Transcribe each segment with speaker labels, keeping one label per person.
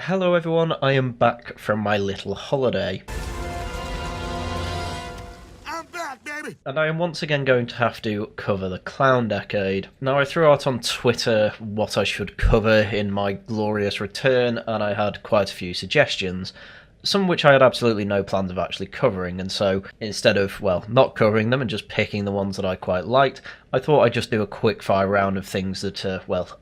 Speaker 1: Hello everyone, I am back from my little holiday.
Speaker 2: I'm back, baby!
Speaker 1: And I am once again going to have to cover the clown decade. Now, I threw out on Twitter what I should cover in my glorious return, and I had quite a few suggestions. Some of which I had absolutely no plans of actually covering, and so instead of, not covering them and just picking the ones that I quite liked, I thought I'd just do a quick fire round of things that,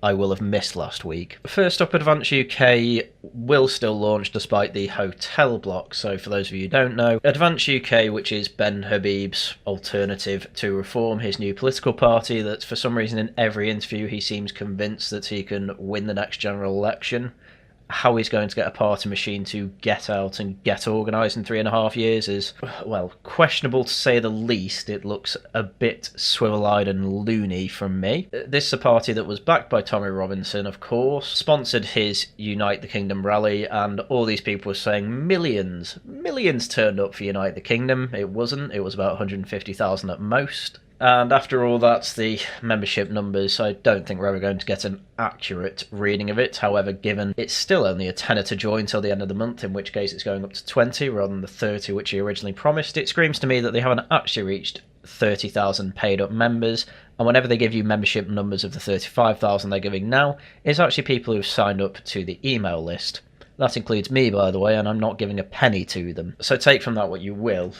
Speaker 1: I will have missed last week. First up, Advance UK will still launch despite the hotel block, so for those of you who don't know, Advance UK, which is Ben Habib's alternative to Reform, his new political party that for some reason in every interview he seems convinced that he can win the next general election. How he's going to get a party machine to get out and get organised in 3.5 years is, questionable to say the least. It looks a bit swivel-eyed and loony from me. This is a party that was backed by Tommy Robinson, of course, sponsored his Unite the Kingdom rally, and all these people were saying millions turned up for Unite the Kingdom. It wasn't. It was about 150,000 at most. And after all that, the membership numbers, I don't think we're ever going to get an accurate reading of it. However, given it's still only a tenner to join till the end of the month, in which case it's going up to 20 rather than the 30 which he originally promised, it screams to me that they haven't actually reached 30,000 paid up members. And whenever they give you membership numbers of the 35,000 they're giving now, it's actually people who've signed up to the email list. That includes me, by the way, and I'm not giving a penny to them. So take from that what you will.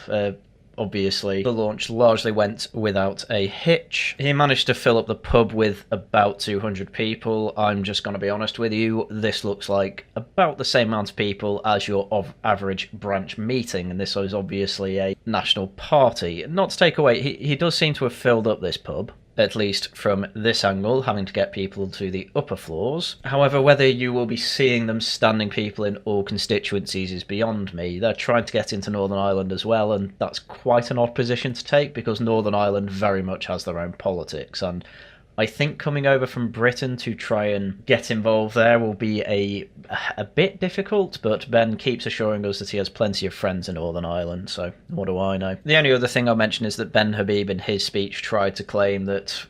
Speaker 1: Obviously, the launch largely went without a hitch. He managed to fill up the pub with about 200 people. I'm just going to be honest with you, this looks like about the same amount of people as your average branch meeting, and this is obviously a national party. Not to take away, he does seem to have filled up this pub, at least from this angle, having to get people to the upper floors. However, whether you will be seeing them standing people in all constituencies is beyond me. They're trying to get into Northern Ireland as well, and that's quite an odd position to take because Northern Ireland very much has their own politics, and I think coming over from Britain to try and get involved there will be a bit difficult, but Ben keeps assuring us that he has plenty of friends in Northern Ireland, so what do I know? The only other thing I'll mention is that Ben Habib in his speech tried to claim that,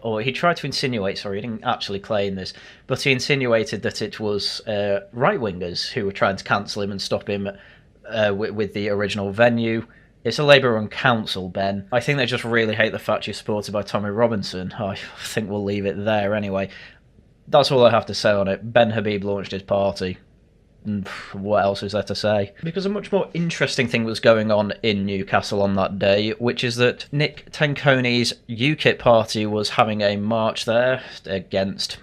Speaker 1: or he tried to insinuate, sorry, he didn't actually claim this, but he insinuated that it was right-wingers who were trying to cancel him and stop him with the original venue. It's a Labour-run council, Ben. I think they just really hate the fact you're supported by Tommy Robinson. I think we'll leave it there anyway. That's all I have to say on it. Ben Habib launched his party. And what else is there to say? Because a much more interesting thing was going on in Newcastle on that day, which is that Nick Tenconi's UKIP party was having a march there against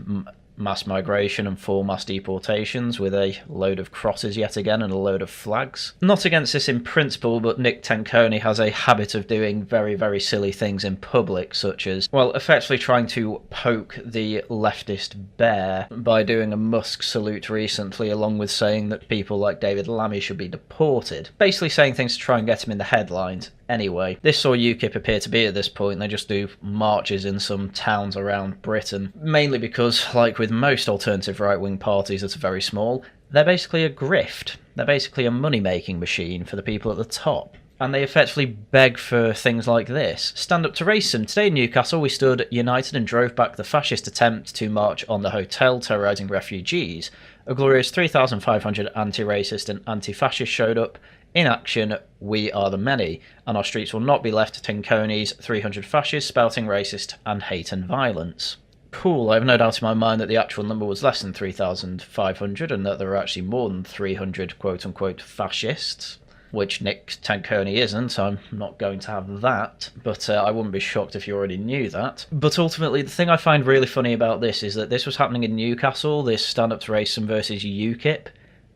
Speaker 1: mass migration and full mass deportations with a load of crosses yet again and a load of flags. Not against this in principle, but Nick Tenconi has a habit of doing very, very silly things in public, such as, effectively trying to poke the leftist bear by doing a Musk salute recently, along with saying that people like David Lammy should be deported. Basically saying things to try and get him in the headlines. Anyway, this saw UKIP appear to be at this point, and they just do marches in some towns around Britain. Mainly because, like with most alternative right-wing parties that are very small, they're basically a grift. They're basically a money-making machine for the people at the top. And they effectively beg for things like this. Stand up to racism. Today in Newcastle we stood united and drove back the fascist attempt to march on the hotel terrorising refugees. A glorious 3,500 anti-racist and anti-fascists showed up. In action, we are the many, and our streets will not be left to Tenconi's 300 fascists spouting racist and hate and violence. Cool, I have no doubt in my mind that the actual number was less than 3,500 and that there were actually more than 300 quote-unquote fascists, which Nick Tenconi isn't. I'm not going to have that, but I wouldn't be shocked if you already knew that. But ultimately, the thing I find really funny about this is that this was happening in Newcastle, this Stand Up to Racism versus UKIP.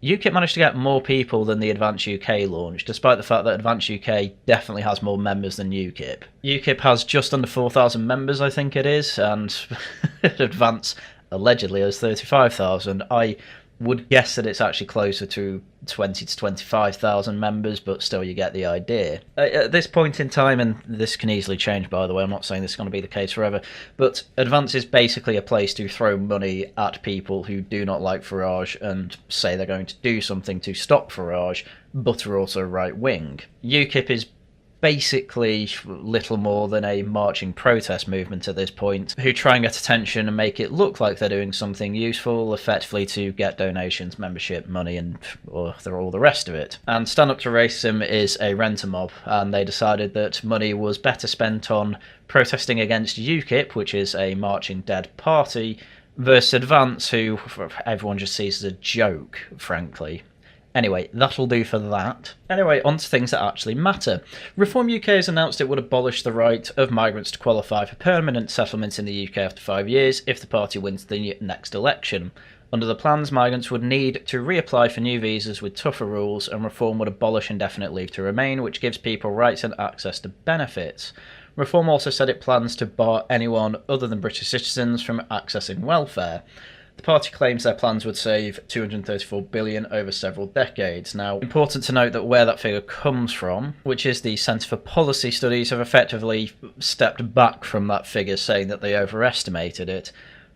Speaker 1: UKIP managed to get more people than the Advance UK launch, despite the fact that Advance UK definitely has more members than UKIP. UKIP has just under 4,000 members, I think it is, and Advance allegedly has 35,000. I would guess that it's actually closer to 20 to 25,000 members, but still you get the idea. At this point in time, and this can easily change by the way, I'm not saying this is going to be the case forever, but Advance is basically a place to throw money at people who do not like Farage and say they're going to do something to stop Farage, but are also right-wing. UKIP is basically little more than a marching protest movement at this point, who try and get attention and make it look like they're doing something useful, effectively to get donations, membership, money, and all the rest of it. And Stand Up to Racism is a renter mob, and they decided that money was better spent on protesting against UKIP, which is a marching dead party, versus Advance, who everyone just sees as a joke, frankly. Anyway, that'll do for that. Anyway, on to things that actually matter. Reform UK has announced it would abolish the right of migrants to qualify for permanent settlement in the UK after 5 years if the party wins the next election. Under the plans, migrants would need to reapply for new visas with tougher rules, and Reform would abolish indefinite leave to remain, which gives people rights and access to benefits. Reform also said it plans to bar anyone other than British citizens from accessing welfare. The party claims their plans would save $234 billion over several decades. Now, important to note that where that figure comes from, which is the Centre for Policy Studies, have effectively stepped back from that figure, saying that they overestimated it.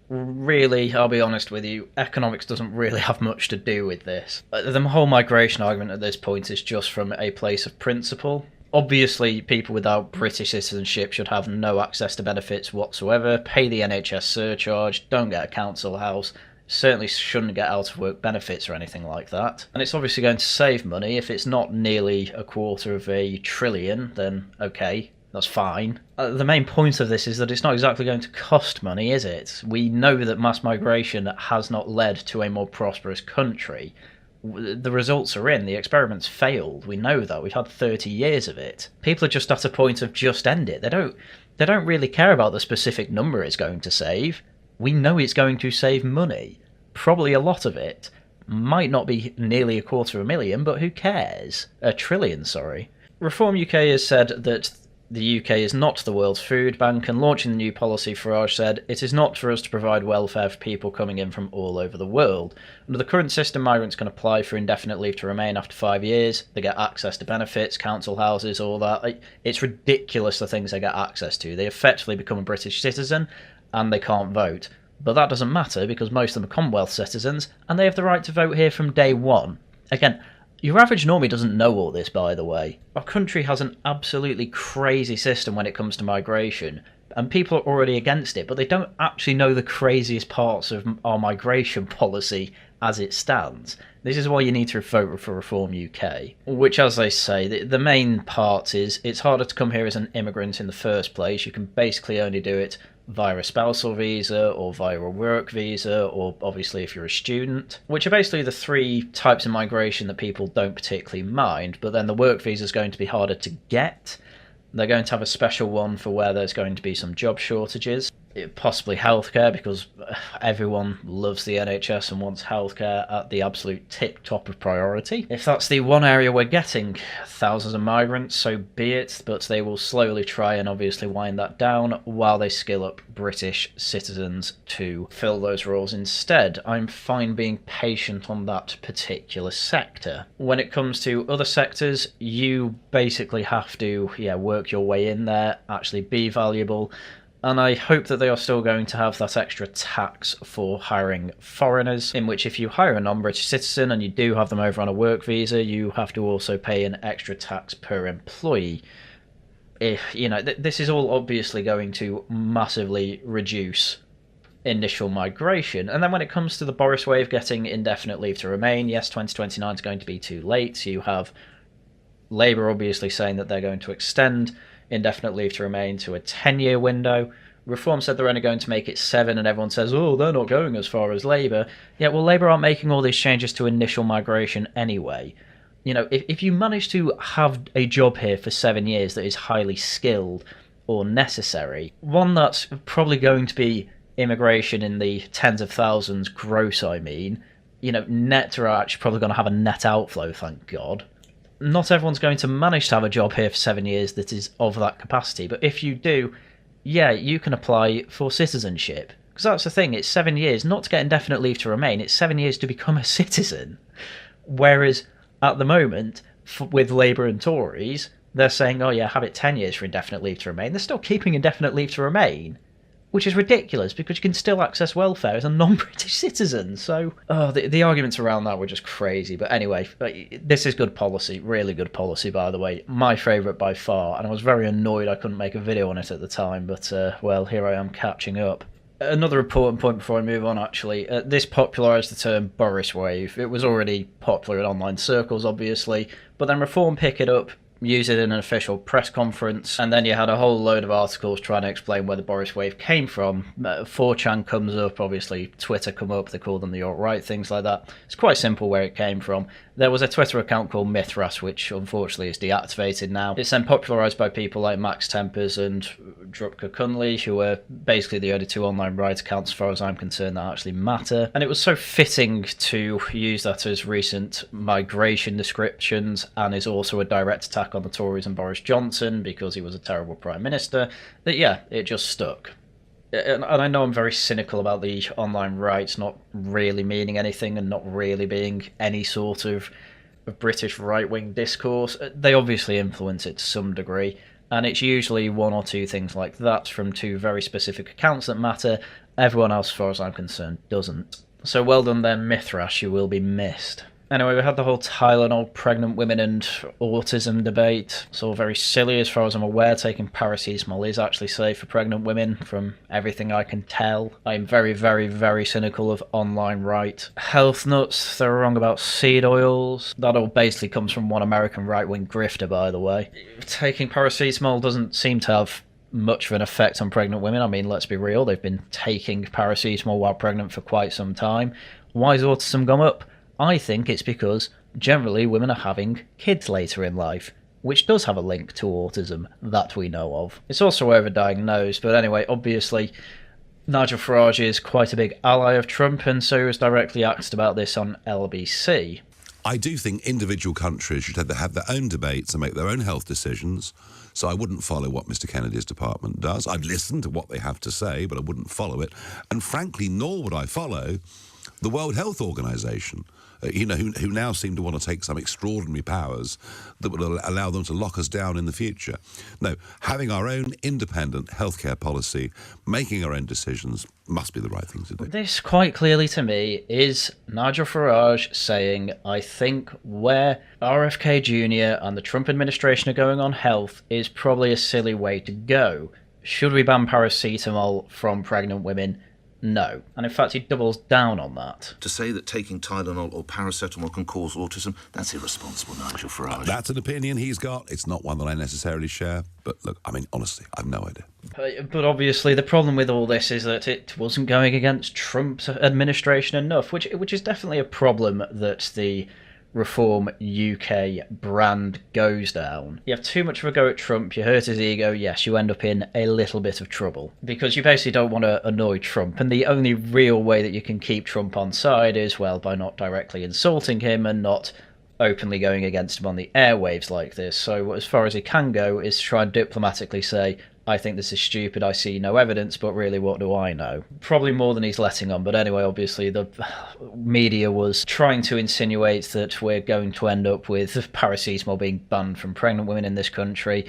Speaker 1: Really, I'll be honest with you, economics doesn't really have much to do with this. The whole migration argument at this point is just from a place of principle. Obviously, people without British citizenship should have no access to benefits whatsoever, pay the NHS surcharge, don't get a council house, certainly shouldn't get out of work benefits or anything like that. And it's obviously going to save money. If it's not nearly $250 billion, then okay, that's fine. The main point of this is that it's not exactly going to cost money, is it? We know that mass migration has not led to a more prosperous country. The results are in. The experiment's failed. We know that. We've had 30 years of it. People are just at a point of just end it. They don't really care about the specific number it's going to save. We know it's going to save money. Probably a lot of it. Might not be nearly $250,000,000, but who cares? $1 trillion, sorry. Reform UK has said that the UK is not the world's food bank, and launching the new policy, Farage said, "It is not for us to provide welfare for people coming in from all over the world. Under the current system, migrants can apply for indefinite leave to remain after 5 years. They get access to benefits, council houses, all that. It's ridiculous the things they get access to. They effectively become a British citizen, and they can't vote. But that doesn't matter, because most of them are Commonwealth citizens, and they have the right to vote here from day one." Again, your average normie doesn't know all this, by the way. Our country has an absolutely crazy system when it comes to migration, and people are already against it, but they don't actually know the craziest parts of our migration policy as it stands. This is why you need to vote for Reform UK, which, as they say, the main part is it's harder to come here as an immigrant in the first place. You can basically only do it via a spousal visa or via a work visa, or obviously if you're a student, which are basically the three types of migration that people don't particularly mind. But then the work visa is going to be harder to get. They're going to have a special one for where there's going to be some job shortages. Possibly healthcare, because everyone loves the NHS and wants healthcare at the absolute tip top of priority. If that's the one area we're getting thousands of migrants, so be it, but they will slowly try and obviously wind that down while they skill up British citizens to fill those roles instead. I'm fine being patient on that particular sector. When it comes to other sectors, you basically have to work your way in there, actually be valuable. And I hope that they are still going to have that extra tax for hiring foreigners, in which if you hire a non-British citizen and you do have them over on a work visa, you have to also pay an extra tax per employee. This is all obviously going to massively reduce initial migration. And then when it comes to the Boris way of getting indefinite leave to remain, yes, 2029 is going to be too late. You have Labour obviously saying that they're going to extend indefinite leave to remain to a 10-year window. Reform said they're only going to make it 7, and everyone says, oh, they're not going as far as Labour. Yeah, well, Labour aren't making all these changes to initial migration anyway. If you manage to have a job here for 7 years that is highly skilled or necessary, one that's probably going to be immigration in the tens of thousands gross, net are actually probably going to have a net outflow, thank God. Not everyone's going to manage to have a job here for 7 years that is of that capacity, but if you do, you can apply for citizenship. Because that's the thing, it's 7 years, not to get indefinite leave to remain, it's 7 years to become a citizen. Whereas, at the moment, with Labour and Tories, they're saying, have it 10 years for indefinite leave to remain. They're still keeping indefinite leave to remain, which is ridiculous because you can still access welfare as a non-British citizen. So, the arguments around that were just crazy. But anyway, this is good policy, really good policy, by the way. My favourite by far, and I was very annoyed I couldn't make a video on it at the time, but, well, here I am catching up. Another important point before I move on, actually, this popularised the term Boris wave. It was already popular in online circles, obviously, but then Reform picked it up, use it in an official press conference, and then you had a whole load of articles trying to explain where the Boris wave came from. 4chan comes up, obviously Twitter come up, they call them the alt-right, things like that. It's quite simple where it came from. There was a Twitter account called Mithras, which unfortunately is deactivated now. It's then popularised by people like Max Tempers and Drupka Kunli, who are basically the only two online right accounts, as far as I'm concerned, that actually matter. And it was so fitting to use that as recent migration descriptions, and is also a direct attack on the Tories and Boris Johnson because he was a terrible Prime Minister, that yeah, it just stuck. And I know I'm very cynical about the online rights not really meaning anything and not really being any sort of British right-wing discourse. They obviously influence it to some degree, and it's usually one or two things like that from two very specific accounts that matter. Everyone else, as far as I'm concerned, doesn't. So well done then, Mithras, you will be missed. Anyway, we had the whole Tylenol, pregnant women and autism debate. It's all very silly as far as I'm aware. Taking paracetamol is actually safe for pregnant women, from everything I can tell. I'm very, very, very cynical of online right. Health nuts, they're wrong about seed oils. That all basically comes from one American right-wing grifter, by the way. Taking paracetamol doesn't seem to have much of an effect on pregnant women. I mean, let's be real, they've been taking paracetamol while pregnant for quite some time. Why has autism gone up? I think it's because generally women are having kids later in life, which does have a link to autism that we know of. It's also overdiagnosed, but anyway, obviously Nigel Farage is quite a big ally of Trump, and so he was directly asked about this on LBC.
Speaker 3: I do think individual countries should have their own debates and make their own health decisions, so I wouldn't follow what Mr Kennedy's department does. I'd listen to what they have to say, but I wouldn't follow it. And frankly, nor would I follow the World Health Organization, who now seem to want to take some extraordinary powers that would allow them to lock us down in the future. No, having our own independent healthcare policy, making our own decisions, must be the right thing to do.
Speaker 1: This, quite clearly to me, is Nigel Farage saying, I think where RFK Jr. and the Trump administration are going on health is probably a silly way to go. Should we ban paracetamol from pregnant women? No. And in fact, he doubles down on that.
Speaker 4: To say that taking Tylenol or paracetamol can cause autism, that's irresponsible, Nigel Farage.
Speaker 3: That's an opinion he's got. It's not one that I necessarily share. But look, I mean, honestly, I've no idea.
Speaker 1: But obviously the problem with all this is that it wasn't going against Trump's administration enough, which is definitely a problem that the Reform UK brand goes down. You have too much of a go at Trump, you hurt his ego, yes, you end up in a little bit of trouble. Because you basically don't want to annoy Trump, and the only real way that you can keep Trump on side is, well, by not directly insulting him and not openly going against him on the airwaves like this. So as far as he can go is to try and diplomatically say, I think this is stupid, I see no evidence, but really what do I know? Probably more than he's letting on, but anyway, obviously the media was trying to insinuate that we're going to end up with paracetamol being banned from pregnant women in this country,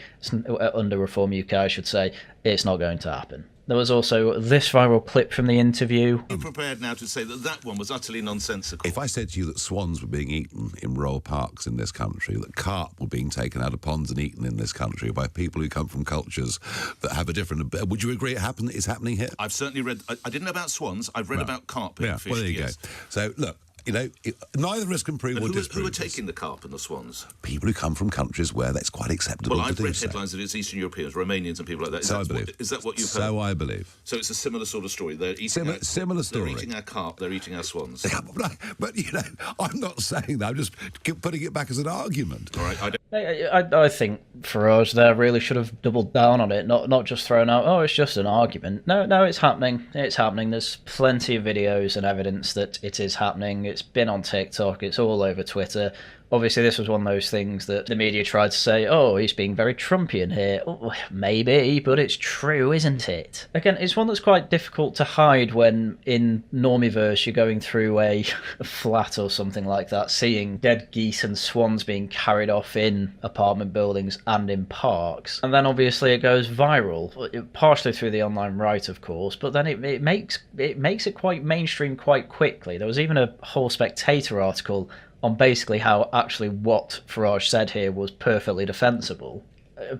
Speaker 1: under Reform UK I should say. It's not going to happen. There was also this viral clip from the interview.
Speaker 4: Are you prepared now to say that that one was utterly nonsensical?
Speaker 3: If I said to you that swans were being eaten in royal parks in this country, that carp were being taken out of ponds and eaten in this country by people who come from cultures that have a different... Would you agree it's happening here?
Speaker 4: I've certainly read... I didn't know about swans. I've read about carp being fished.
Speaker 3: Well, there you go. So, look, neither of us can prove or disprove.
Speaker 4: Who are taking the carp and the swans?
Speaker 3: People who come from countries where that's quite acceptable to do.
Speaker 4: Well, I've read headlines that it's Eastern Europeans, Romanians and people like that.
Speaker 3: So I believe.
Speaker 4: Is that what you've heard?
Speaker 3: So I believe.
Speaker 4: So it's a similar sort of story. They're eating
Speaker 3: similar story.
Speaker 4: They're eating our carp, they're eating our swans.
Speaker 3: But, I'm not saying that. I'm just putting it back as an argument.
Speaker 4: All right,
Speaker 1: I think Farage there really should have doubled down on it, not just thrown out, oh, it's just an argument. No, it's happening. It's happening. There's plenty of videos and evidence that it is happening. It's been on TikTok. It's all over Twitter. Obviously, this was one of those things that the media tried to say, oh, he's being very Trumpian here. Oh, maybe, but it's true, isn't it? Again, it's one that's quite difficult to hide when in Normieverse you're going through a flat or something like that, seeing dead geese and swans being carried off in apartment buildings and in parks. And then obviously it goes viral, partially through the online right, of course, but then it makes it quite mainstream quite quickly. There was even a whole Spectator article on basically how actually what Farage said here was perfectly defensible.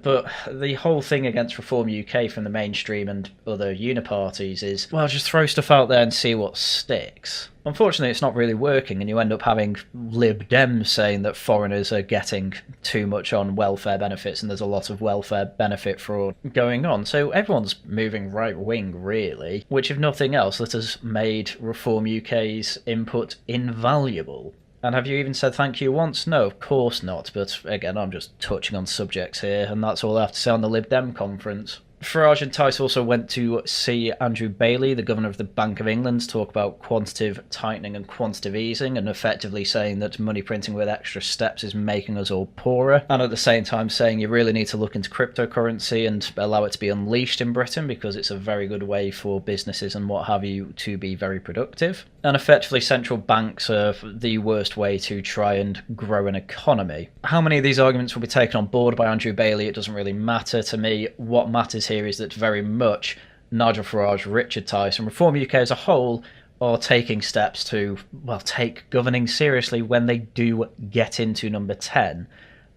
Speaker 1: But the whole thing against Reform UK from the mainstream and other uniparties is, well, just throw stuff out there and see what sticks. Unfortunately, it's not really working, and you end up having Lib Dems saying that foreigners are getting too much on welfare benefits and there's a lot of welfare benefit fraud going on. So everyone's moving right-wing, really, which, if nothing else, that has made Reform UK's input invaluable. And have you even said thank you once? No, of course not, but again, I'm just touching on subjects here, and that's all I have to say on the Lib Dem conference. Farage and Tice also went to see Andrew Bailey, the Governor of the Bank of England, to talk about quantitative tightening and quantitative easing, and effectively saying that money printing with extra steps is making us all poorer, and at the same time saying you really need to look into cryptocurrency and allow it to be unleashed in Britain because it's a very good way for businesses and what have you to be very productive. And effectively central banks are the worst way to try and grow an economy. How many of these arguments will be taken on board by Andrew Bailey, it doesn't really matter to me. What matters here is that very much Nigel Farage, Richard Tice and Reform UK as a whole are taking steps to, well, take governing seriously when they do get into number 10.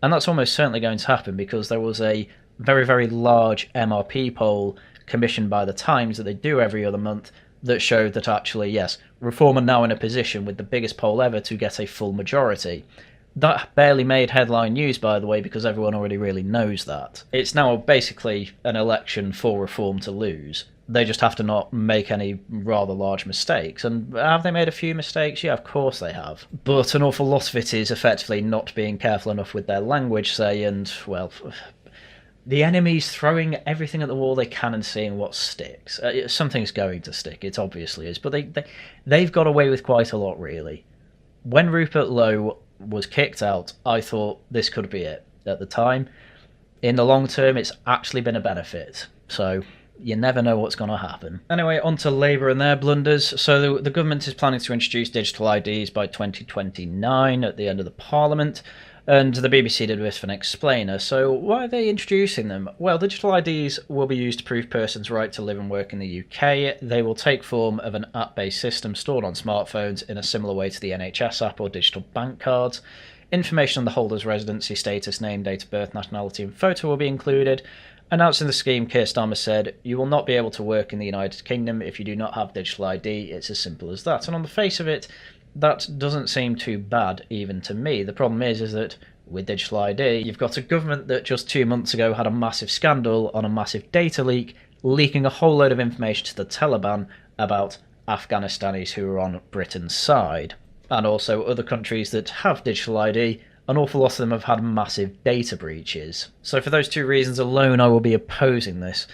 Speaker 1: And that's almost certainly going to happen because there was a very, very large MRP poll commissioned by the Times that they do every other month that showed that actually, yes, Reform are now in a position with the biggest poll ever to get a full majority. That barely made headline news, by the way, because everyone already really knows that. It's now basically an election for Reform to lose. They just have to not make any rather large mistakes. And have they made a few mistakes? Yeah, of course they have. But an awful lot of it is effectively not being careful enough with their language, say, and, well, the enemy's throwing everything at the wall they can and seeing what sticks. Something's going to stick, it obviously is, but they've got away with quite a lot, really. When Rupert Lowe was kicked out, I thought this could be it at the time. In the long term, it's actually been a benefit, so you never know what's going to happen. Anyway, on to Labour and their blunders. So the government is planning to introduce digital IDs by 2029 at the end of the Parliament. And the BBC did this for an explainer. So why are they introducing them? Well, digital IDs will be used to prove persons' right to live and work in the UK. They will take form of an app-based system stored on smartphones in a similar way to the NHS app or digital bank cards. Information on the holder's residency, status, name, date of birth, nationality and photo will be included. Announcing the scheme, Keir Starmer said, "You will not be able to work in the United Kingdom if you do not have digital ID. It's as simple as that." And on the face of it, that doesn't seem too bad, even to me. The problem is that with digital ID, you've got a government that just 2 months ago had a massive scandal on a massive data leak, leaking a whole load of information to the Taliban about Afghanistanis who are on Britain's side. And also other countries that have digital ID, an awful lot of them have had massive data breaches. So for those two reasons alone, I will be opposing this.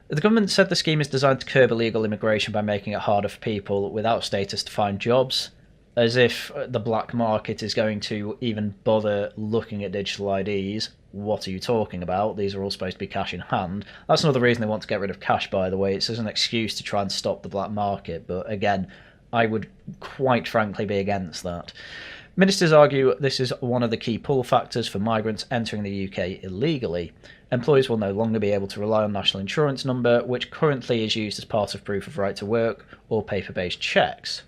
Speaker 1: The government said the scheme is designed to curb illegal immigration by making it harder for people without status to find jobs. As if the black market is going to even bother looking at digital IDs. What are you talking about? These are all supposed to be cash in hand. That's another reason they want to get rid of cash, by the way. It's as an excuse to try and stop the black market. But again, I would quite frankly be against that. Ministers argue this is one of the key pull factors for migrants entering the UK illegally. Employers will no longer be able to rely on national insurance number, which currently is used as part of proof of right to work or paper-based checks.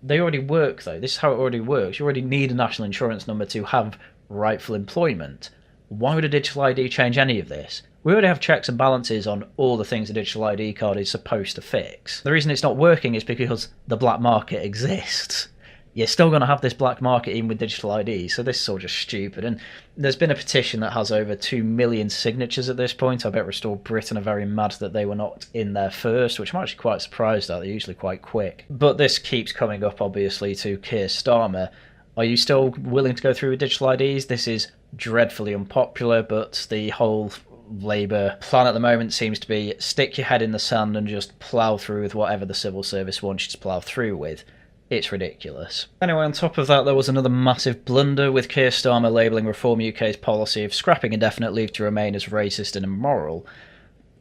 Speaker 1: They already work, though. This is how it already works. You already need a national insurance number to have rightful employment. Why would a digital ID change any of this? We already have checks and balances on all the things a digital ID card is supposed to fix. The reason it's not working is because the black market exists. You're still going to have this black market even with digital ID, so this is all just stupid. And there's been a petition that has over 2 million signatures at this point. I bet Restore Britain are very mad that they were not in there first, which I'm actually quite surprised at. They're usually quite quick. But this keeps coming up, obviously, to Keir Starmer. Are you still willing to go through with digital IDs? This is dreadfully unpopular, but the whole Labour plan at the moment seems to be stick your head in the sand and just plough through with whatever the civil service wants you to plough through with. It's ridiculous. Anyway, on top of that, there was another massive blunder with Keir Starmer labelling Reform UK's policy of scrapping indefinite leave to remain as racist and immoral.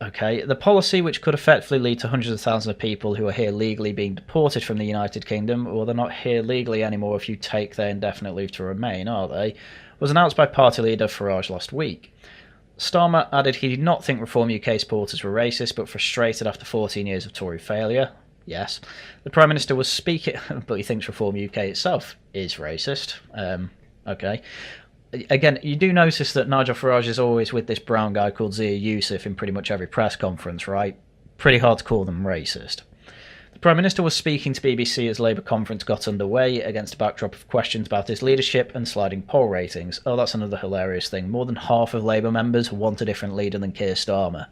Speaker 1: Okay, the policy, which could effectively lead to hundreds of thousands of people who are here legally being deported from the United Kingdom, or they're not here legally anymore if you take their indefinite leave to remain, are they, was announced by party leader Farage last week. Starmer added he did not think Reform UK supporters were racist, but frustrated after 14 years of Tory failure. Yes. The Prime Minister was speaking, but he thinks Reform UK itself is racist. Okay. Again, you do notice that Nigel Farage is always with this brown guy called Zia Youssef in pretty much every press conference, right? Pretty hard to call them racist. The Prime Minister was speaking to BBC as Labour conference got underway against a backdrop of questions about his leadership and sliding poll ratings. Oh, that's another hilarious thing. More than half of Labour members want a different leader than Keir Starmer.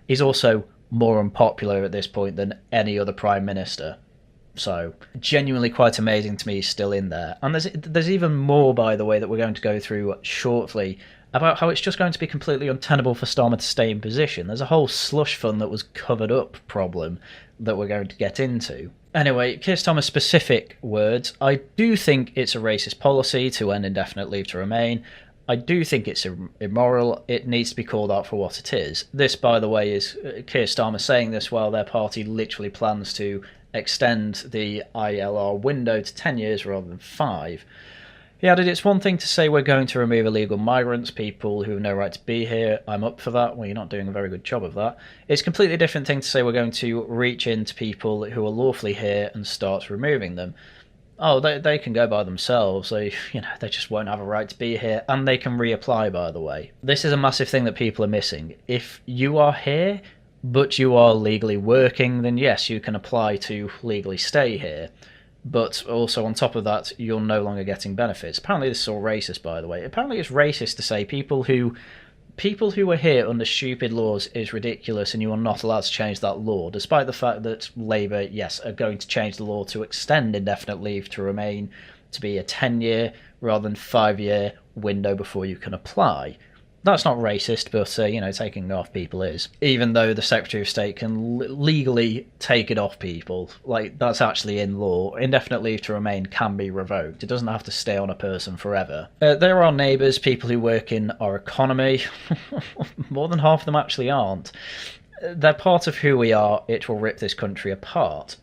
Speaker 1: He's also more unpopular at this point than any other Prime Minister. So, genuinely quite amazing to me he's still in there. And there's even more, by the way, that we're going to go through shortly about how it's just going to be completely untenable for Starmer to stay in position. There's a whole slush fund that was covered up problem that we're going to get into. Anyway, Keir Starmer's specific words: I do think it's a racist policy to end indefinite leave to remain. I do think it's immoral. It needs to be called out for what it is. This, by the way, is Keir Starmer saying this while their party literally plans to extend the ILR window to 10 years rather than 5. He added, it's one thing to say we're going to remove illegal migrants, people who have no right to be here. I'm up for that. Well, you're not doing a very good job of that. It's a completely different thing to say we're going to reach into people who are lawfully here and start removing them. Oh, they can go by themselves. They just won't have a right to be here, and they can reapply, by the way. This is a massive thing that people are missing. If you are here, but you are legally working, then yes, you can apply to legally stay here. But also, on top of that, you're no longer getting benefits. Apparently this is all racist, by the way. Apparently it's racist to say people who are here under stupid laws is ridiculous and you are not allowed to change that law, despite the fact that Labour, yes, are going to change the law to extend indefinite leave to remain to be a 10-year rather than 5-year window before you can apply. That's not racist, but, taking it off people is. Even though the Secretary of State can legally take it off people. Like, that's actually in law. Indefinite leave to remain can be revoked. It doesn't have to stay on a person forever. There are neighbours, people who work in our economy. More than half of them actually aren't. They're part of who we are. It will rip this country apart.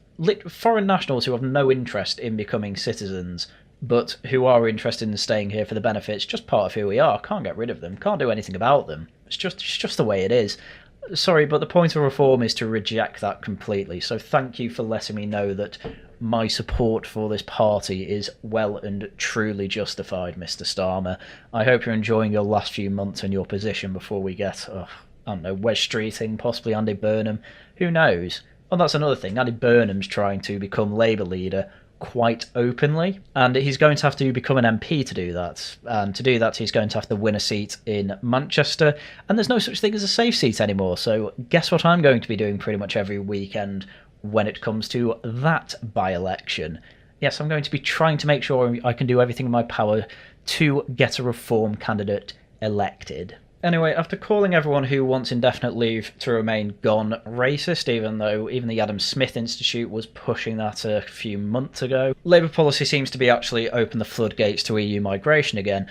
Speaker 1: Foreign nationals who have no interest in becoming citizens, but who are interested in staying here for the benefits, just part of who we are. Can't get rid of them, can't do anything about them. It's just the way it is. Sorry, but the point of reform is to reject that completely. So thank you for letting me know that my support for this party is well and truly justified, Mr. Starmer. I hope you're enjoying your last few months in your position before we get, Wes Streeting, possibly Andy Burnham. Who knows? Oh, that's another thing. Andy Burnham's trying to become Labour leader quite openly, and he's going to have to become an MP to do that. And to do that, he's going to have to win a seat in Manchester, and there's no such thing as a safe seat anymore. So guess what I'm going to be doing pretty much every weekend when it comes to that by-election? Yes, I'm going to be trying to make sure I can do everything in my power to get a Reform candidate elected. Anyway, after calling everyone who wants indefinite leave to remain gone racist, even though even the Adam Smith Institute was pushing that a few months ago, Labour policy seems to be actually open the floodgates to EU migration again.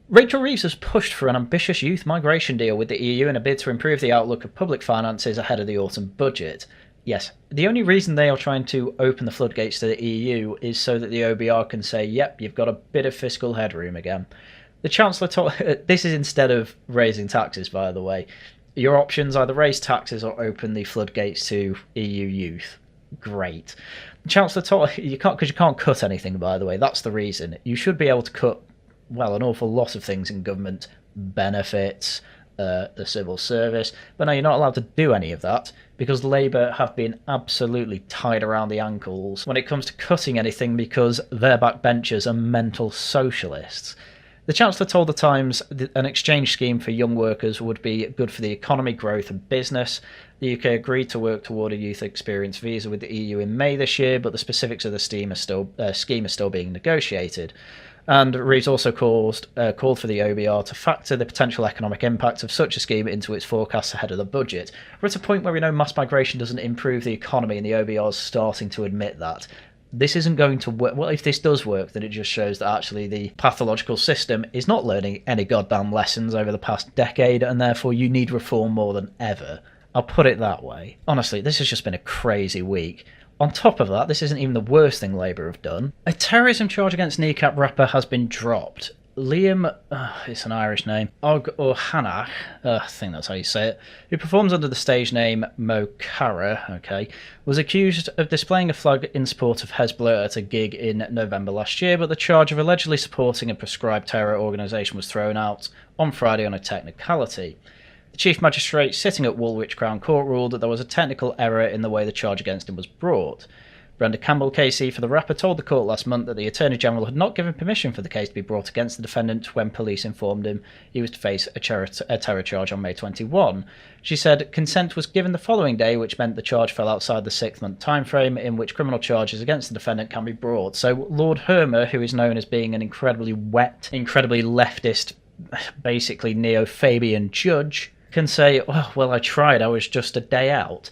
Speaker 1: Rachel Reeves has pushed for an ambitious youth migration deal with the EU in a bid to improve the outlook of public finances ahead of the autumn budget. Yes, the only reason they are trying to open the floodgates to the EU is so that the OBR can say, yep, you've got a bit of fiscal headroom again. The Chancellor this is instead of raising taxes, by the way. Your options either raise taxes or open the floodgates to EU youth. Great. The Chancellor told you can't cut anything, by the way. That's the reason. You should be able to cut, well, an awful lot of things in government, benefits, the civil service, but no, you're not allowed to do any of that because Labour have been absolutely tied around the ankles when it comes to cutting anything because their backbenchers are mental socialists. The Chancellor told The Times that an exchange scheme for young workers would be good for the economy, growth and business. The UK agreed to work toward a youth experience visa with the EU in May this year, but the specifics of the scheme are still being negotiated. And Reeves also called for the OBR to factor the potential economic impact of such a scheme into its forecasts ahead of the budget. We're at a point where we know mass migration doesn't improve the economy and the OBR is starting to admit that. this isn't going to work. Well, if this does work, then it just shows that actually the pathological system is not learning any goddamn lessons over the past decade, and therefore you need reform more than ever. I'll put it that way. Honestly, this has just been a crazy week. On top of that, this isn't even the worst thing Labour have done. A terrorism charge against kneecap rapper has been dropped. Liam, it's an Irish name, O'Hanach, I think that's how you say it, who performs under the stage name Mo Cara, was accused of displaying a flag in support of Hezbollah at a gig in November last year, but the charge of allegedly supporting a proscribed terror organisation was thrown out on Friday on a technicality. The Chief Magistrate sitting at Woolwich Crown Court ruled that there was a technical error in the way the charge against him was brought. Brenda Campbell KC for the rapper told the court last month that the Attorney General had not given permission for the case to be brought against the defendant when police informed him he was to face a terror charge on May 21. She said consent was given the following day, which meant the charge fell outside the 6-month timeframe in which criminal charges against the defendant can be brought. So Lord Hermer, who is known as being an incredibly wet, incredibly leftist, basically neo-Fabian judge, can say, oh, well, I tried, I was just a day out.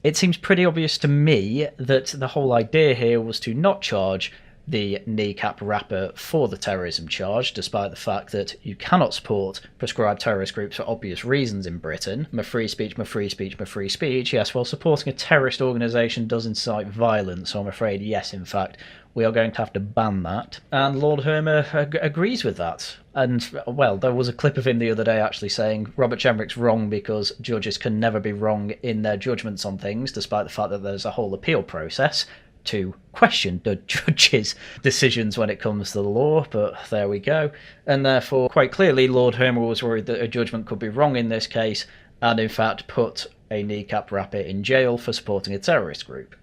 Speaker 1: It seems pretty obvious to me that the whole idea here was to not charge the kneecap rapper for the terrorism charge, despite the fact that you cannot support prescribed terrorist groups for obvious reasons in Britain. My free speech, my free speech, my free speech. Yes, well, supporting a terrorist organisation does incite violence, so I'm afraid, yes, in fact, we are going to have to ban that. And Lord Hermer agrees with that. And, well, there was a clip of him the other day actually saying Robert Jenrick's wrong because judges can never be wrong in their judgments on things, despite the fact that there's a whole appeal process to question the judge's decisions when it comes to the law, but there we go. And therefore, quite clearly, Lord Hermer was worried that a judgment could be wrong in this case, and in fact put a kneecap rapper in jail for supporting a terrorist group.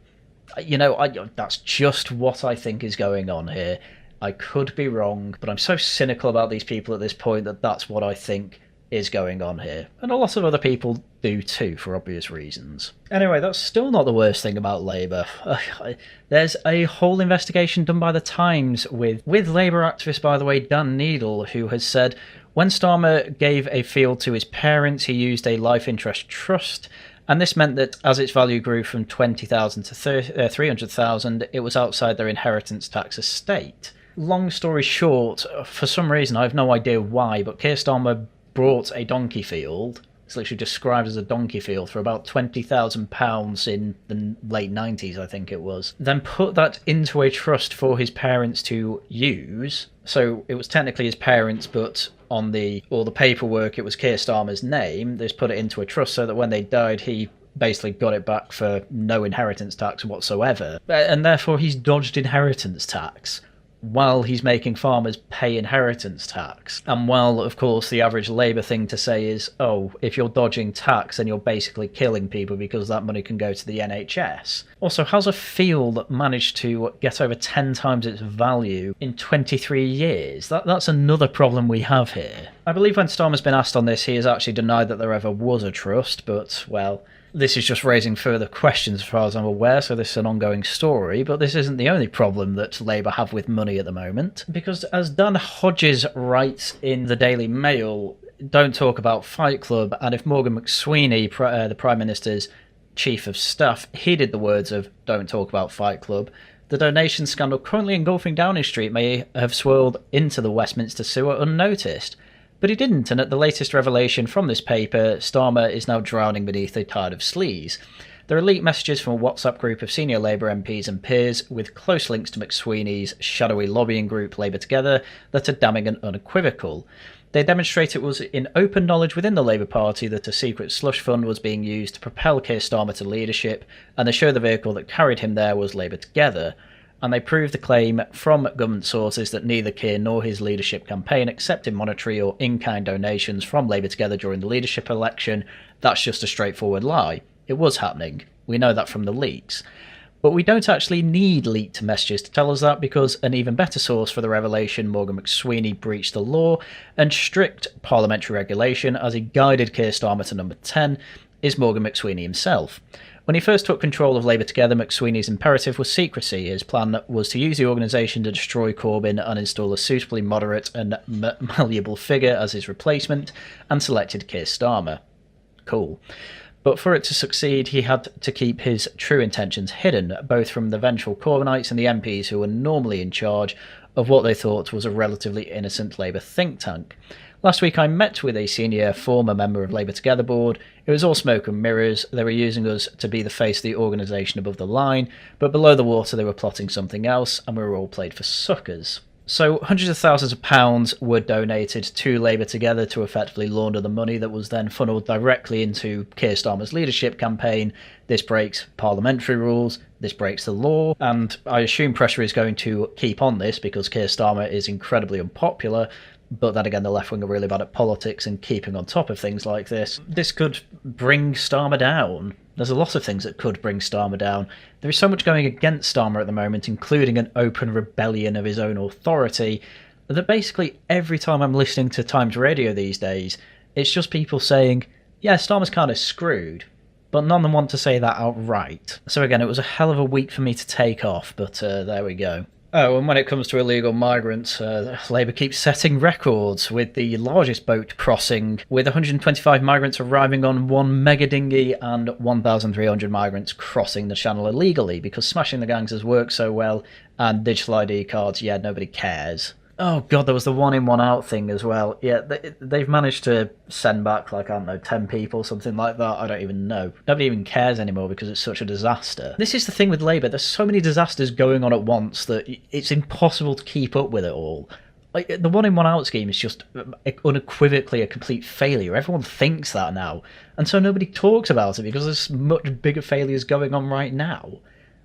Speaker 1: You know, that's just what I think is going on here. I could be wrong, but I'm so cynical about these people at this point that that's what I think is going on here. And a lot of other people do too, for obvious reasons. Anyway, that's still not the worst thing about Labour. There's a whole investigation done by The Times with Labour activist, by the way, Dan Needle, who has said when Starmer gave a field to his parents, he used a life interest trust, and this meant that as its value grew from 20,000 to 300,000, it was outside their inheritance tax estate. Long story short, for some reason, I have no idea why, but Keir Starmer bought a donkey field. It's literally described as a donkey field for about £20,000 in the late 90s, I think it was. Then put that into a trust for his parents to use. So it was technically his parents, but on all the paperwork, it was Keir Starmer's name. They just put it into a trust so that when they died, he basically got it back for no inheritance tax whatsoever. And therefore, he's dodged inheritance tax while he's making farmers pay inheritance tax. And while, of course, the average Labour thing to say is, oh, if you're dodging tax, then you're basically killing people because that money can go to the NHS. Also, how's a field managed to get over 10 times its value in 23 years? That's another problem we have here. I believe when Starmer's been asked on this, he has actually denied that there ever was a trust, but, well, this is just raising further questions as far as I'm aware, so this is an ongoing story, but this isn't the only problem that Labour have with money at the moment, because as Dan Hodges writes in the Daily Mail, don't talk about Fight Club, and if Morgan McSweeney, the Prime Minister's Chief of Staff, heeded the words of don't talk about Fight Club, the donation scandal currently engulfing Downing Street may have swirled into the Westminster sewer unnoticed. But he didn't, and at the latest revelation from this paper, Starmer is now drowning beneath a tide of sleaze. There are leaked messages from a WhatsApp group of senior Labour MPs and peers with close links to McSweeney's shadowy lobbying group Labour Together that are damning and unequivocal. They demonstrate it was in open knowledge within the Labour Party that a secret slush fund was being used to propel Keir Starmer to leadership, and they show the vehicle that carried him there was Labour Together. And they prove the claim from government sources that neither Keir nor his leadership campaign accepted monetary or in-kind donations from Labour Together during the leadership election. That's just a straightforward lie. It was happening. We know that from the leaks. But we don't actually need leaked messages to tell us that, because an even better source for the revelation Morgan McSweeney breached the law and strict parliamentary regulation as he guided Keir Starmer to number 10 is Morgan McSweeney himself. When he first took control of Labour Together, McSweeney's imperative was secrecy. His plan was to use the organisation to destroy Corbyn and install a suitably moderate and malleable figure as his replacement, and selected Keir Starmer. Cool. But for it to succeed, he had to keep his true intentions hidden, both from the vengeful Corbynites and the MPs who were normally in charge of what they thought was a relatively innocent Labour think tank. Last week I met with a senior former member of Labour Together board. It was all smoke and mirrors. They were using us to be the face of the organisation above the line, but below the water they were plotting something else, and we were all played for suckers. So hundreds of thousands of pounds were donated to Labour Together to effectively launder the money that was then funnelled directly into Keir Starmer's leadership campaign. This breaks parliamentary rules, this breaks the law, and I assume pressure is going to keep on this because Keir Starmer is incredibly unpopular. But then again, the left wing are really bad at politics and keeping on top of things like this. This could bring Starmer down. There's a lot of things that could bring Starmer down. There is so much going against Starmer at the moment, including an open rebellion of his own authority, that basically every time I'm listening to Times Radio these days, it's just people saying, yeah, Starmer's kind of screwed, but none of them want to say that outright. So again, it was a hell of a week for me to take off, but there we go. Oh, and when it comes to illegal migrants, Labour keeps setting records, with the largest boat crossing, with 125 migrants arriving on one mega dinghy and 1,300 migrants crossing the channel illegally, because smashing the gangs has worked so well, and digital ID cards, yeah, nobody cares. Oh god, there was the one in, one out thing as well. Yeah, they've managed to send back, like, I don't know, 10 people, something like that. I don't even know. Nobody even cares anymore because it's such a disaster. This is the thing with Labour. There's so many disasters going on at once that it's impossible to keep up with it all. Like, the one in, one out scheme is just unequivocally a complete failure. Everyone thinks that now. And so nobody talks about it because there's much bigger failures going on right now.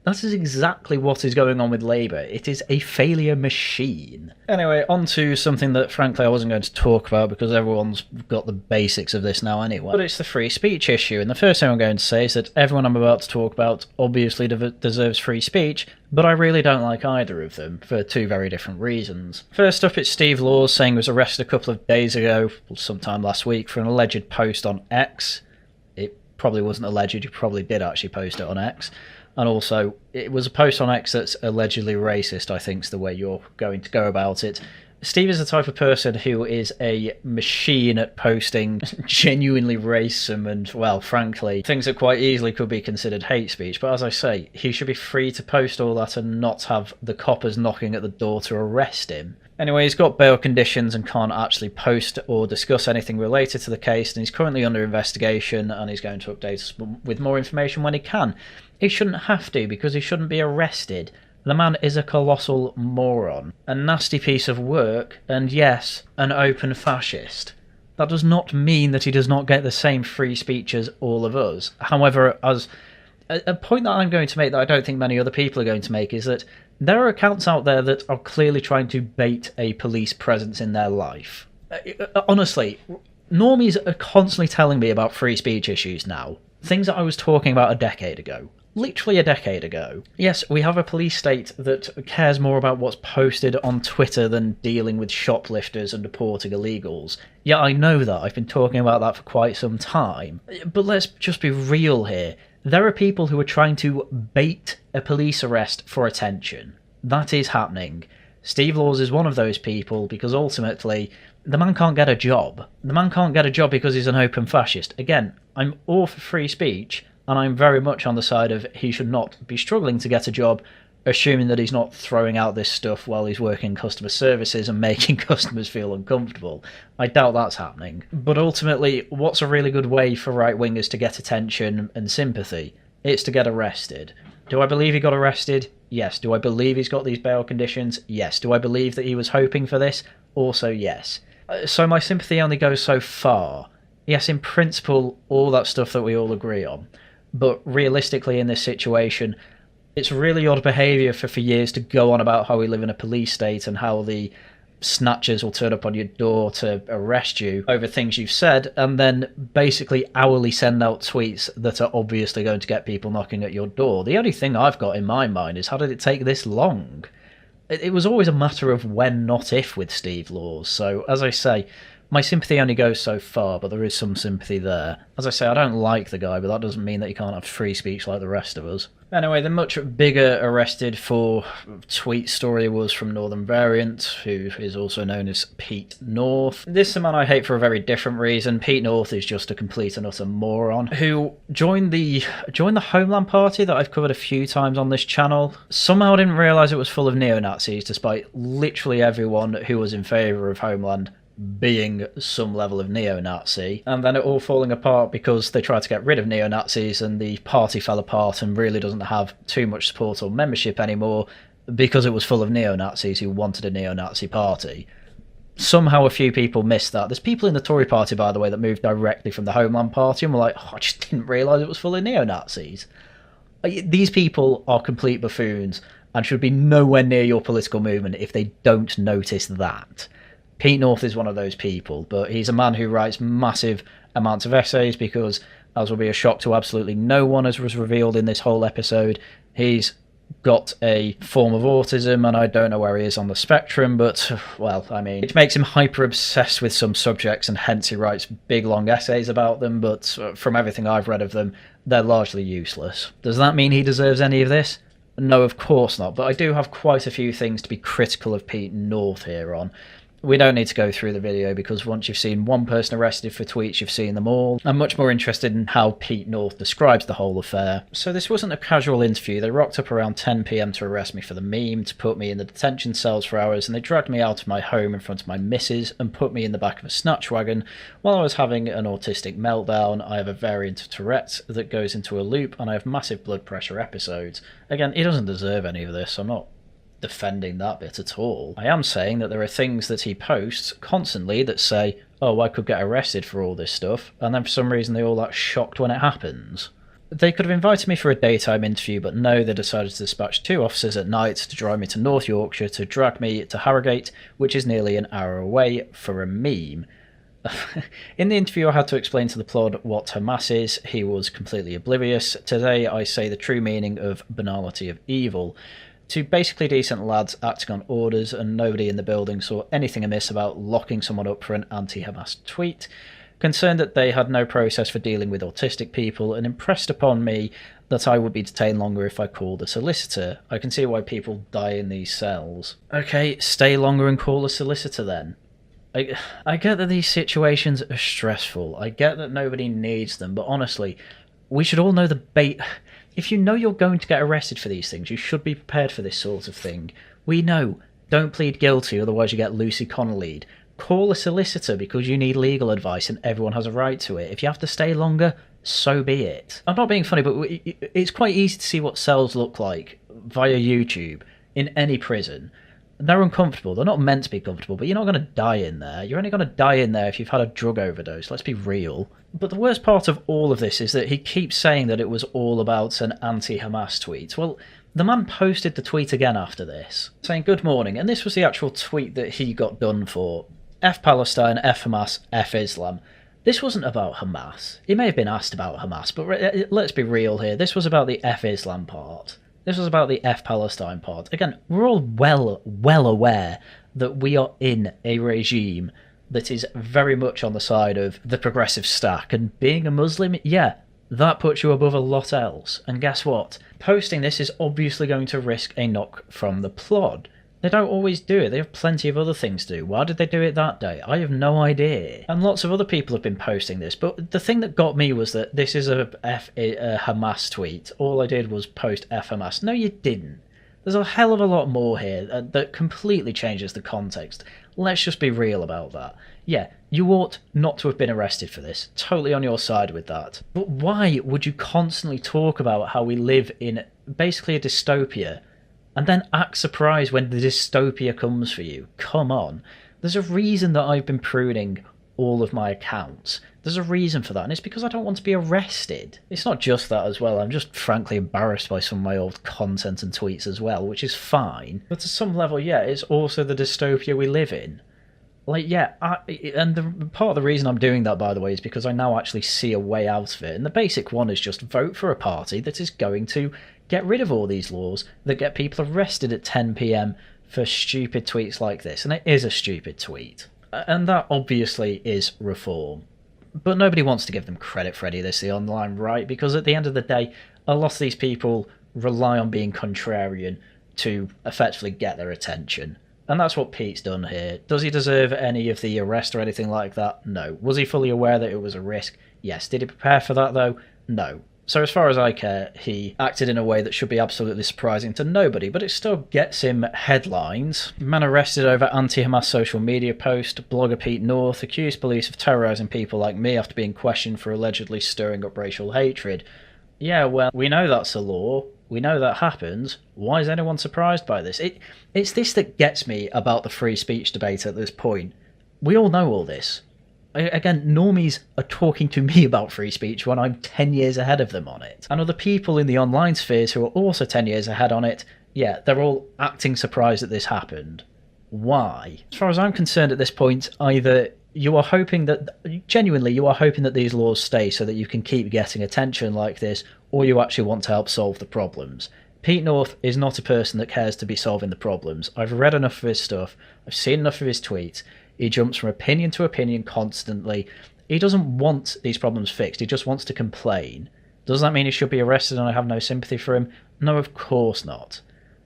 Speaker 1: That is exactly what is going on with Labour. It is a failure machine. Anyway, on to something that, frankly, I wasn't going to talk about because everyone's got the basics of this now anyway. But it's the free speech issue. And the first thing I'm going to say is that everyone I'm about to talk about obviously deserves free speech, but I really don't like either of them for two very different reasons. First up, it's Steve Laws saying he was arrested a couple of days ago, sometime last week, for an alleged post on X. It probably wasn't alleged, you probably did actually post it on X. And also, it was a post on X that's allegedly racist, I think is the way you're going to go about it. Steve is the type of person who is a machine at posting genuinely racisome and, well, frankly, things that quite easily could be considered hate speech. But as I say, he should be free to post all that and not have the coppers knocking at the door to arrest him. Anyway, he's got bail conditions and can't actually post or discuss anything related to the case, and he's currently under investigation, and he's going to update us with more information when he can. He shouldn't have to, because he shouldn't be arrested. The man is a colossal moron, a nasty piece of work, and yes, an open fascist. That does not mean that he does not get the same free speech as all of us. However, as a point that I'm going to make that I don't think many other people are going to make is that there are accounts out there that are clearly trying to bait a police presence in their life. Honestly, normies are constantly telling me about free speech issues now. Things that I was talking about a decade ago. Literally a decade ago. Yes, we have a police state that cares more about what's posted on Twitter than dealing with shoplifters and deporting illegals. Yeah, I know that. I've been talking about that for quite some time. But let's just be real here. There are people who are trying to bait a police arrest for attention. That is happening. Steve Laws is one of those people because ultimately the man can't get a job. The man can't get a job because he's an open fascist. Again, I'm all for free speech, and I'm very much on the side of he should not be struggling to get a job, assuming that he's not throwing out this stuff while he's working customer services and making customers feel uncomfortable. I doubt that's happening. But ultimately, what's a really good way for right-wingers to get attention and sympathy? It's to get arrested. Do I believe he got arrested? Yes. Do I believe he's got these bail conditions? Yes. Do I believe that he was hoping for this? Also yes. So my sympathy only goes so far. Yes, in principle, all that stuff that we all agree on. But realistically in this situation, it's really odd behaviour for years to go on about how we live in a police state and how the snatchers will turn up on your door to arrest you over things you've said, and then basically hourly send out tweets that are obviously going to get people knocking at your door. The only thing I've got in my mind is, how did it take this long? It was always a matter of when, not if, with Steve Laws. So, as I say, My sympathy only goes so far, but there is some sympathy there. As I say, I don't like the guy, but that doesn't mean that he can't have free speech like the rest of us. Anyway, the much bigger arrested for tweet story was from Northern Variant, who is also known as Pete North. This is a man I hate for a very different reason. Pete North is just a complete and utter moron who joined the Homeland Party that I've covered a few times on this channel. Somehow didn't realise it was full of neo-Nazis, despite literally everyone who was in favour of Homeland being some level of neo-Nazi, and then it all falling apart because they tried to get rid of neo-Nazis and the party fell apart and really doesn't have too much support or membership anymore because it was full of neo-Nazis who wanted a neo-Nazi party. Somehow a few people missed that. There's people in the Tory party, by the way, that moved directly from the Homeland Party and were like, oh, I just didn't realise it was full of neo-Nazis. These people are complete buffoons and should be nowhere near your political movement if they don't notice that. Pete North is one of those people, but he's a man who writes massive amounts of essays because, as will be a shock to absolutely no one as was revealed in this whole episode, he's got a form of autism, and I don't know where he is on the spectrum, but, well, I mean, it makes him hyper-obsessed with some subjects, and hence he writes big, long essays about them, but from everything I've read of them, they're largely useless. Does that mean he deserves any of this? No, of course not, but I do have quite a few things to be critical of Pete North here on. We don't need to go through the video because once you've seen one person arrested for tweets, you've seen them all. I'm much more interested in how Pete North describes the whole affair. So this wasn't a casual interview. They rocked up around 10 PM to arrest me for the meme, to put me in the detention cells for hours, and they dragged me out of my home in front of my missus and put me in the back of a snatch wagon while I was having an autistic meltdown. I have a variant of Tourette's that goes into a loop, and I have massive blood pressure episodes. Again, he doesn't deserve any of this. I'm not defending that bit at all. I am saying that there are things that he posts constantly that say, oh, I could get arrested for all this stuff, and then for some reason they all act shocked when it happens. They could have invited me for a daytime interview, but no, they decided to dispatch 2 officers at night to drive me to North Yorkshire to drag me to Harrogate, which is nearly an hour away, for a meme. In the interview I had to explain to the plod what Hamas is. He was completely oblivious. Today I say the true meaning of banality of evil. 2 basically decent lads acting on orders, and nobody in the building saw anything amiss about locking someone up for an anti-Hamas tweet. Concerned that they had no process for dealing with autistic people, and impressed upon me that I would be detained longer if I called a solicitor. I can see why people die in these cells. Okay, stay longer and call a solicitor then. I get that these situations are stressful. I get that nobody needs them, but honestly, we should all know the bait. If you know you're going to get arrested for these things, you should be prepared for this sort of thing. We know. Don't plead guilty, otherwise you get Lucy Connolly'd. Call a solicitor because you need legal advice and everyone has a right to it. If you have to stay longer, so be it. I'm not being funny, but it's quite easy to see what cells look like via YouTube in any prison. They're uncomfortable. They're not meant to be comfortable, but you're not going to die in there. You're only going to die in there if you've had a drug overdose. Let's be real. But the worst part of all of this is that he keeps saying that it was all about an anti-Hamas tweet. Well, the man posted the tweet again after this, saying, "Good morning," and this was the actual tweet that he got done for. F Palestine, F Hamas, F Islam. This wasn't about Hamas. He may have been asked about Hamas, but let's be real here. This was about the F Islam part. This was about the F Palestine part. Again, we're all well aware that we are in a regime that is very much on the side of the progressive stack, and being a Muslim, yeah, that puts you above a lot else. And guess what? Posting this is obviously going to risk a knock from the plod. They don't always do it. They have plenty of other things to do. Why did they do it that day? I have no idea. And lots of other people have been posting this, but the thing that got me was that this is a Hamas tweet. All I did was post F Hamas. No, you didn't. There's a hell of a lot more here that completely changes the context. Let's just be real about that. Yeah, you ought not to have been arrested for this. Totally on your side with that. But why would you constantly talk about how we live in basically a dystopia and then act surprised when the dystopia comes for you? Come on. There's a reason that I've been pruning all of my accounts. There's a reason for that, and it's because I don't want to be arrested. It's not just that as well. I'm just frankly embarrassed by some of my old content and tweets as well, which is fine. But to some level, yeah, it's also the dystopia we live in. Like, yeah, part of the reason I'm doing that, by the way, is because I now actually see a way out of it. And the basic one is just vote for a party that is going to get rid of all these laws that get people arrested at 10 PM for stupid tweets like this. And it is a stupid tweet. And that obviously is reform. But nobody wants to give them credit for any of this, the online right, because at the end of the day, a lot of these people rely on being contrarian to effectively get their attention. And that's what Pete's done here. Does he deserve any of the arrest or anything like that? No. Was he fully aware that it was a risk? Yes. Did he prepare for that, though? No. So as far as I care, he acted in a way that should be absolutely surprising to nobody, but it still gets him headlines. Man arrested over anti-Hamas social media post. Blogger Pete North accused police of terrorising people like me after being questioned for allegedly stirring up racial hatred. Yeah, well, we know that's a law. We know that happens. Why is anyone surprised by this? It's this that gets me about the free speech debate at this point. We all know all this. Again, normies are talking to me about free speech when I'm 10 years ahead of them on it. And other people in the online spheres who are also 10 years ahead on it, yeah, they're all acting surprised that this happened. Why? As far as I'm concerned at this point, either you are hoping that, genuinely, you are hoping that these laws stay so that you can keep getting attention like this, or you actually want to help solve the problems. Pete North is not a person that cares to be solving the problems. I've read enough of his stuff. I've seen enough of his tweets. He jumps from opinion to opinion constantly. He doesn't want these problems fixed. He just wants to complain. Does that mean he should be arrested and I have no sympathy for him? No, of course not.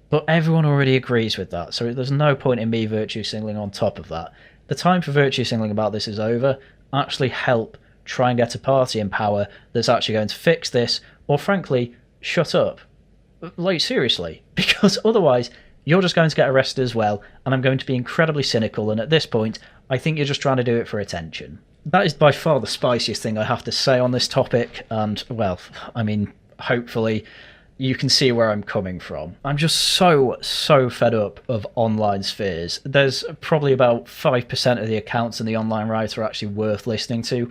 Speaker 1: But everyone already agrees with that, so there's no point in me virtue signaling on top of that. The time for virtue signaling about this is over. Actually help try and get a party in power that's actually going to fix this, or frankly, shut up. Like, seriously. Because otherwise, you're just going to get arrested as well, and I'm going to be incredibly cynical, and at this point, I think you're just trying to do it for attention. That is by far the spiciest thing I have to say on this topic, and, well, I mean, hopefully you can see where I'm coming from. I'm just so fed up of online spheres. There's probably about 5% of the accounts in the online right are actually worth listening to.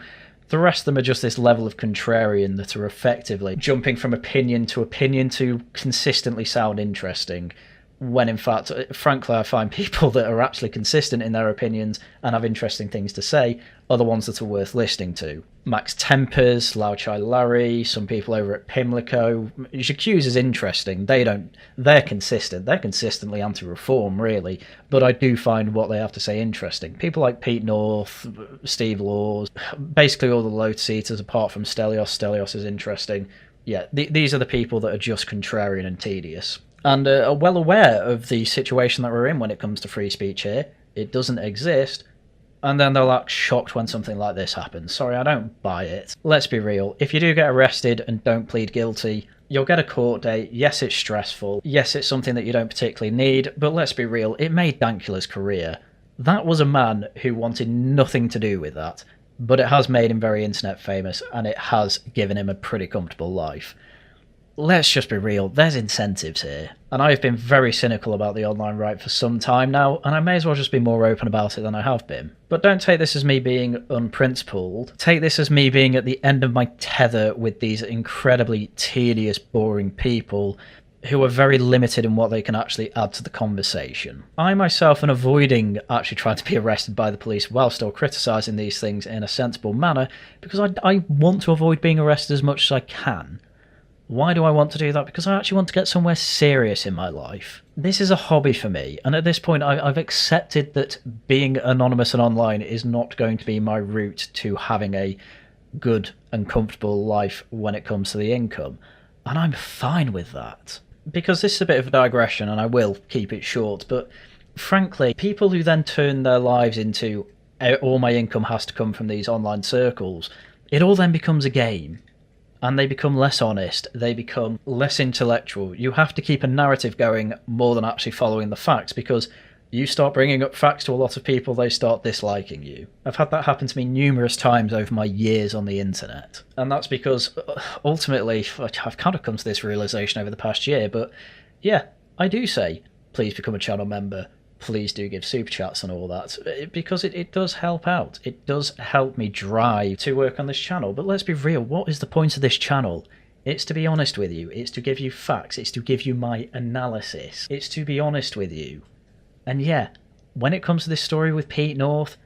Speaker 1: The rest of them are just this level of contrarian that are effectively jumping from opinion to consistently sound interesting, when in fact, frankly, I find people that are actually consistent in their opinions and have interesting things to say are the ones that are worth listening to. Max Tempers, Lauchai Larry, some people over at Pimlico. J'accuse is interesting. They're consistent. They're consistently anti-reform, really. But I do find what they have to say interesting. People like Pete North, Steve Laws, basically all the low-seaters apart from Stelios. Stelios is interesting. Yeah, these are the people that are just contrarian and tedious. And are well aware of the situation that we're in when it comes to free speech here. It doesn't exist. And then they'll act shocked when something like this happens. Sorry, I don't buy it. Let's be real. If you do get arrested and don't plead guilty, you'll get a court date. Yes, it's stressful. Yes, it's something that you don't particularly need. But let's be real. It made Dankula's career. That was a man who wanted nothing to do with that. But it has made him very internet famous, and it has given him a pretty comfortable life. Let's just be real, there's incentives here. And I've been very cynical about the online right for some time now, and I may as well just be more open about it than I have been. But don't take this as me being unprincipled. Take this as me being at the end of my tether with these incredibly tedious, boring people who are very limited in what they can actually add to the conversation. I myself am avoiding actually trying to be arrested by the police while still criticising these things in a sensible manner, because I want to avoid being arrested as much as I can. Why do I want to do that? Because I actually want to get somewhere serious in my life. This is a hobby for me, and at this point I've accepted that being anonymous and online is not going to be my route to having a good and comfortable life when it comes to the income. And I'm fine with that. Because this is a bit of a digression, and I will keep it short, but frankly, people who then turn their lives into all my income has to come from these online circles, it all then becomes a game. And they become less honest, they become less intellectual. You have to keep a narrative going more than actually following the facts, because you start bringing up facts to a lot of people, they start disliking you. I've had that happen to me numerous times over my years on the internet. And that's because, ultimately, I've kind of come to this realisation over the past year, but yeah, I do say, please become a channel member. Please do give super chats and all that, because it does help out. It does help me drive to work on this channel. But let's be real, what is the point of this channel? It's to be honest with you. It's to give you facts. It's to give you my analysis. It's to be honest with you. And yeah, when it comes to this story with Pete North,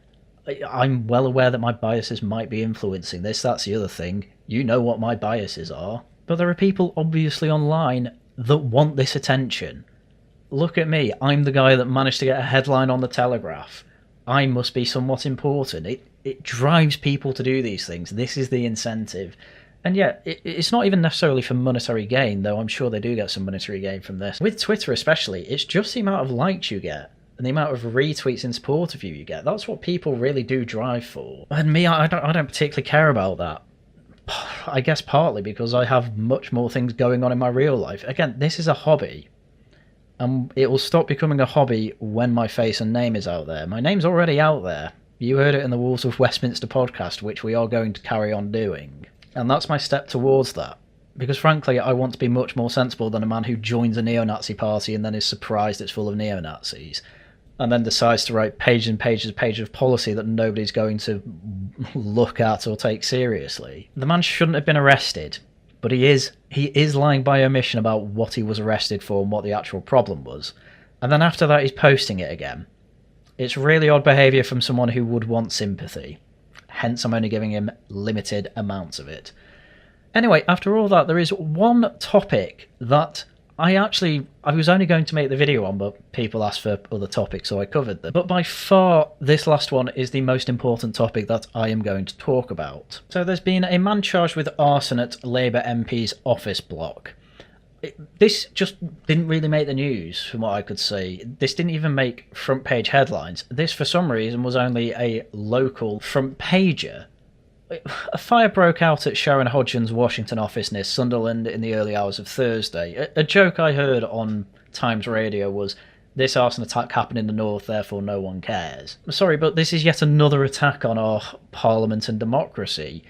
Speaker 1: I'm well aware that my biases might be influencing this. That's the other thing. You know what my biases are. But there are people obviously online that want this attention. Look at me, I'm the guy that managed to get a headline on the Telegraph. I must be somewhat important. It drives people to do these things. This is the incentive. And yet, it's not even necessarily for monetary gain, though I'm sure they do get some monetary gain from this. With Twitter especially, it's just the amount of likes you get and the amount of retweets in support of you get. That's what people really do drive for. And me, I don't particularly care about that. I guess partly because I have much more things going on in my real life. Again, this is a hobby. And it will stop becoming a hobby when my face and name is out there. My name's already out there. You heard it in the Walls of Westminster podcast, which we are going to carry on doing. And that's my step towards that. Because frankly, I want to be much more sensible than a man who joins a neo-Nazi party and then is surprised it's full of neo-Nazis. And then decides to write pages and pages and pages of policy that nobody's going to look at or take seriously. The man shouldn't have been arrested, but he is lying by omission about what he was arrested for and what the actual problem was. And then after that, he's posting it again. It's really odd behaviour from someone who would want sympathy. Hence, I'm only giving him limited amounts of it. Anyway, after all that, there is one topic that I was only going to make the video on, but people asked for other topics, so I covered them. But by far, this last one is the most important topic that I am going to talk about. So there's been a man charged with arson at Labour MP's office block. This just didn't really make the news, from what I could see. This didn't even make front page headlines. This, for some reason, was only a local front pager. A fire broke out at Sharon Hodgson's Washington office near Sunderland in the early hours of Thursday. A joke I heard on Times Radio was, "This arson attack happened in the north, therefore no one cares." Sorry, but this is yet another attack on our parliament and democracy.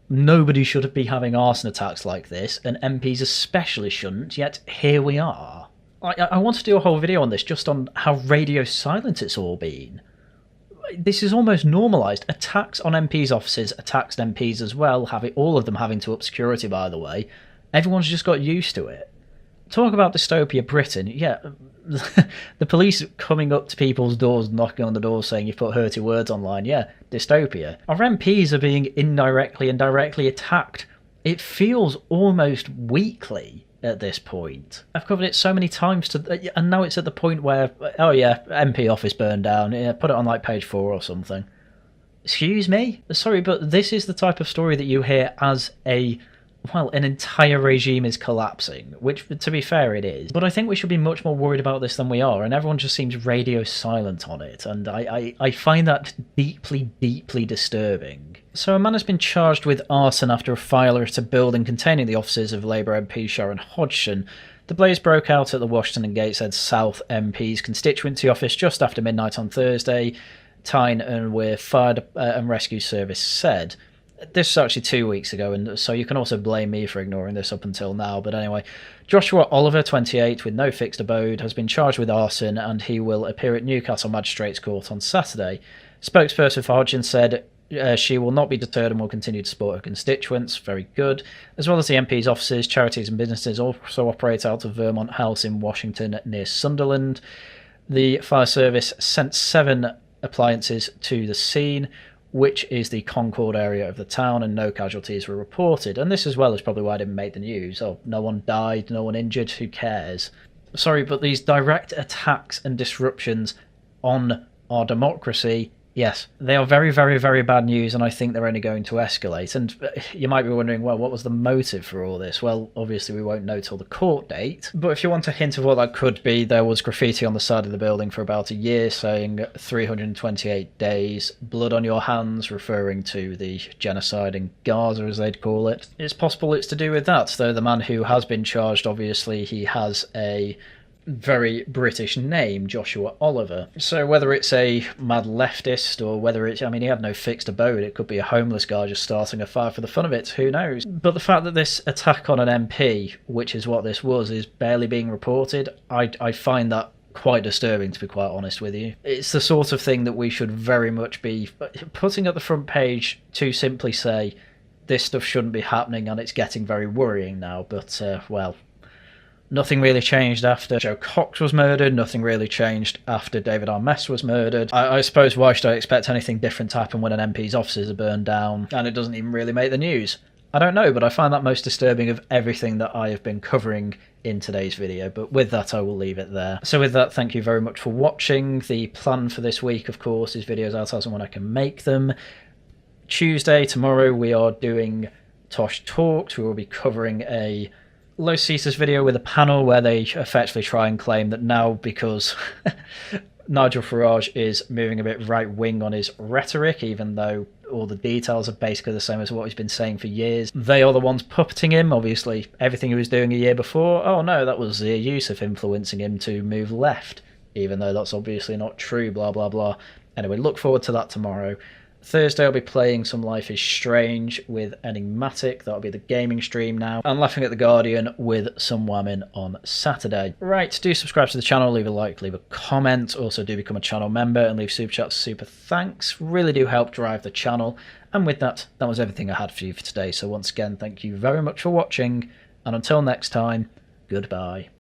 Speaker 1: Nobody should be having arson attacks like this, and MPs especially shouldn't, yet here we are. I want to do a whole video on this, just on how radio silent it's all been. This is almost normalised. Attacks on MPs' offices, attacks on MPs as well, all of them having to up security, by the way. Everyone's just got used to it. Talk about dystopia Britain. Yeah, the police coming up to people's doors, knocking on the doors saying you've put hurty words online. Yeah, dystopia. Our MPs are being indirectly and directly attacked. It feels almost weekly at this point. I've covered it so many times, and now it's at the point where, oh yeah, MP office burned down, yeah, put it on like page 4 or something. Excuse me? Sorry, but this is the type of story that you hear as an entire regime is collapsing, which, to be fair, it is. But I think we should be much more worried about this than we are, and everyone just seems radio silent on it, and I find that deeply, deeply disturbing. So a man has been charged with arson after a fire at a building containing the offices of Labour MP Sharon Hodgson. The blaze broke out at the Washington and Gateshead South MP's constituency office just after midnight on Thursday, Tyne and Weir Fire and Rescue Service said. This was actually 2 weeks ago, and so you can also blame me for ignoring this up until now. But anyway, Joshua Oliver, 28, with no fixed abode, has been charged with arson, and he will appear at Newcastle Magistrates Court on Saturday. Spokesperson for Hodgson said she will not be deterred and will continue to support her constituents. Very good. As well as the MP's offices, charities and businesses also operate out of Vermont House in Washington near Sunderland. The fire service sent 7 appliances to the scene, which is the Concord area of the town, and no casualties were reported. And this as well is probably why I didn't make the news. Oh, no one died, no one injured, who cares? Sorry, but these direct attacks and disruptions on our democracy, yes, they are very, very, very bad news, and I think they're only going to escalate. And you might be wondering, well, what was the motive for all this? Well, obviously we won't know till the court date, but if you want a hint of what that could be, there was graffiti on the side of the building for about a year saying 328 days, blood on your hands, referring to the genocide in Gaza, as they'd call it. It's possible it's to do with that, though the man who has been charged, obviously, he has a very British name, Joshua Oliver. So whether it's a mad leftist or whether it's, I mean, he had no fixed abode, it could be a homeless guy just starting a fire for the fun of it, who knows? But the fact that this attack on an MP, which is what this was, is barely being reported, I find that quite disturbing, to be quite honest with you. It's the sort of thing that we should very much be putting at the front page to simply say this stuff shouldn't be happening and it's getting very worrying now, but well, nothing really changed after Joe Cox was murdered. Nothing really changed after David Armess was murdered. I suppose why should I expect anything different to happen when an MP's offices are burned down and it doesn't even really make the news? I don't know, but I find that most disturbing of everything that I have been covering in today's video. But with that, I will leave it there. So with that, thank you very much for watching. The plan for this week, of course, is videos out as and when I can make them. Tuesday, tomorrow, we are doing Tosh Talks. We will be covering a Los Ceases video with a panel where they effectively try and claim that now, because Nigel Farage is moving a bit right-wing on his rhetoric, even though all the details are basically the same as what he's been saying for years, they are the ones puppeting him. Obviously, everything he was doing a year before, oh no, that was their use of influencing him to move left, even though that's obviously not true, blah, blah, blah. Anyway, look forward to that tomorrow. Thursday I'll be playing some Life is Strange with Enigmatic, that'll be the gaming stream now, and Laughing at the Guardian with some Whamming on Saturday. Right, do subscribe to the channel, leave a like, leave a comment, also do become a channel member and leave super chats, super thanks, really do help drive the channel. And with that, that was everything I had for you for today, so once again, thank you very much for watching, and until next time, goodbye.